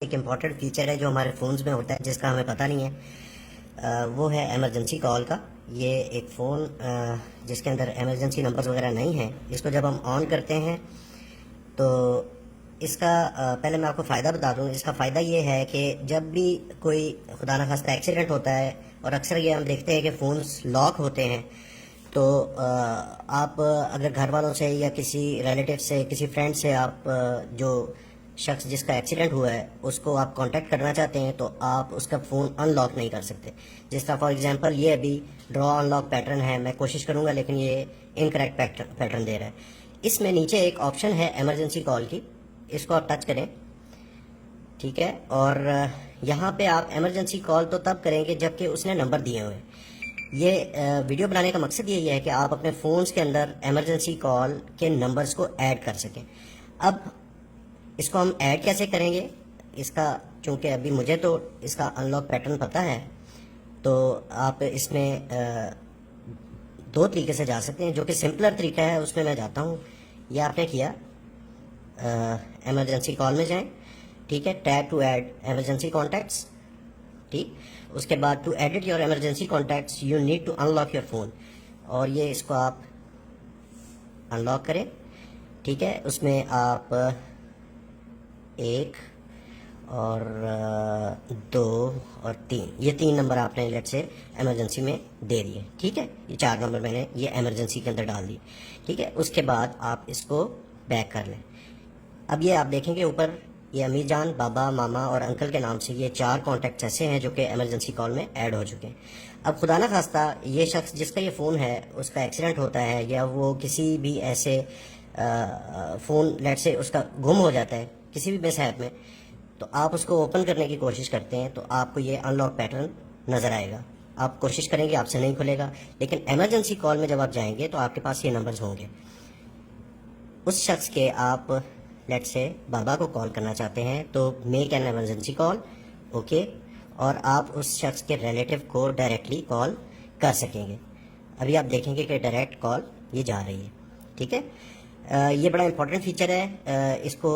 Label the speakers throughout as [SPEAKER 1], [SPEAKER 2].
[SPEAKER 1] ایک important feature ہے جو ہمارے فونز میں ہوتا ہے جس کا ہمیں پتہ نہیں ہے، وہ ہے ایمرجنسی کال کا۔ یہ ایک فون جس کے اندر ایمرجنسی نمبرز وغیرہ نہیں ہیں، اس کو جب ہم آن کرتے ہیں تو اس کا پہلے میں آپ کو فائدہ بتا دوں۔ اس کا فائدہ یہ ہے کہ جب بھی کوئی خدا نخواستہ ایکسیڈنٹ ہوتا ہے، اور اکثر یہ ہم دیکھتے ہیں کہ فونز لاک ہوتے ہیں، تو آپ اگر گھر والوں سے یا کسی ریلیٹیو سے، کسی فرینڈ سے آپ جو شخص جس کا ایکسیڈنٹ ہوا ہے اس کو آپ کانٹیکٹ کرنا چاہتے ہیں تو آپ اس کا فون ان لاک نہیں کر سکتے۔ جس طرح فار ایگزامپل یہ ابھی ڈرا ان لاک پیٹرن ہے، میں کوشش کروں گا لیکن یہ انکریکٹ پیٹرن دے رہا ہے۔ اس میں نیچے ایک آپشن ہے ایمرجنسی کال کی، اس کو آپ ٹچ کریں، ٹھیک ہے، اور یہاں پہ آپ ایمرجنسی کال تو تب کریں گے جب کہ اس نے نمبر دیے ہوئے ہیں۔ یہ ویڈیو بنانے کا مقصد یہی ہے کہ آپ اپنے فونز کے اندر ایمرجنسی کال کے نمبرز کو ایڈ کر سکیں۔ اب اس کو ہم ایڈ کیسے کریں گے؟ اس کا چونکہ ابھی مجھے تو اس کا ان لاک پیٹرن پتہ ہے، تو آپ اس میں دو طریقے سے جا سکتے ہیں۔ جو کہ سمپلر طریقہ ہے اس میں میں جاتا ہوں۔ یہ آپ نے کیا، ایمرجنسی کال میں جائیں، ٹھیک ہے، tap to add emergency contacts, ٹھیک، اس کے بعد to edit your emergency contacts you need to unlock your phone, اور یہ اس کو آپ ان لاک کریں، ٹھیک ہے۔ اس میں آپ ایک اور دو اور تین، یہ تین نمبر آپ نے لیٹ سے ایمرجنسی میں دے دیے، ٹھیک ہے۔ یہ چار نمبر میں نے یہ ایمرجنسی کے اندر ڈال دی، ٹھیک ہے۔ اس کے بعد آپ اس کو بیک کر لیں۔ اب یہ آپ دیکھیں گے اوپر یہ امی جان، بابا، ماما اور انکل کے نام سے یہ چار کانٹیکٹس ایسے ہیں جو کہ ایمرجنسی کال میں ایڈ ہو چکے ہیں۔ اب خدا نہ خواستہ یہ شخص جس کا یہ فون ہے اس کا ایکسیڈنٹ ہوتا ہے، یا وہ کسی بھی ایسے فون لیٹ سے اس کا گم ہو جاتا ہے کسی بھی مس ہیپ میں، تو آپ اس کو اوپن کرنے کی کوشش کرتے ہیں تو آپ کو یہ ان لاک پیٹرن نظر آئے گا۔ آپ کوشش کریں گے، آپ سے نہیں کھلے گا، لیکن ایمرجنسی کال میں جب آپ جائیں گے تو آپ کے پاس یہ نمبرز ہوں گے۔ اس شخص کے آپ لیٹ سے بابا کو کال کرنا چاہتے ہیں تو make an emergency call, okay, اور آپ اس شخص کے ریلیٹیو کو ڈائریکٹلی کال کر سکیں گے۔ ابھی آپ دیکھیں گے کہ ڈائریکٹ کال یہ جا رہی ہے، ٹھیک ہے۔ یہ بڑا امپورٹنٹ فیچر ہے، اس کو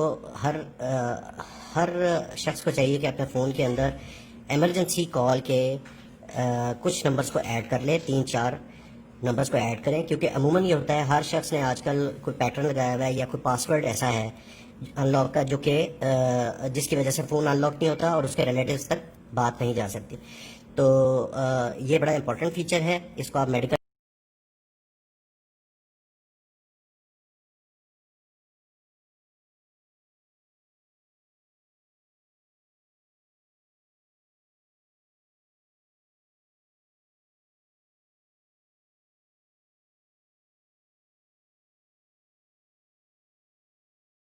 [SPEAKER 1] ہر شخص کو چاہیے کہ اپنے فون کے اندر ایمرجنسی کال کے کچھ نمبرز کو ایڈ کر لے، 3-4 نمبرز کو ایڈ کریں، کیونکہ عموماً یہ ہوتا ہے ہر شخص نے آج کل کوئی پیٹرن لگایا ہوا ہے یا کوئی پاسورڈ ایسا ہے ان لاک کا جو کہ جس کی وجہ سے فون ان لاک نہیں ہوتا اور اس کے ریلیٹیوز تک بات نہیں جا سکتی۔ تو یہ بڑا امپورٹنٹ فیچر ہے، اس کو آپ میڈیکل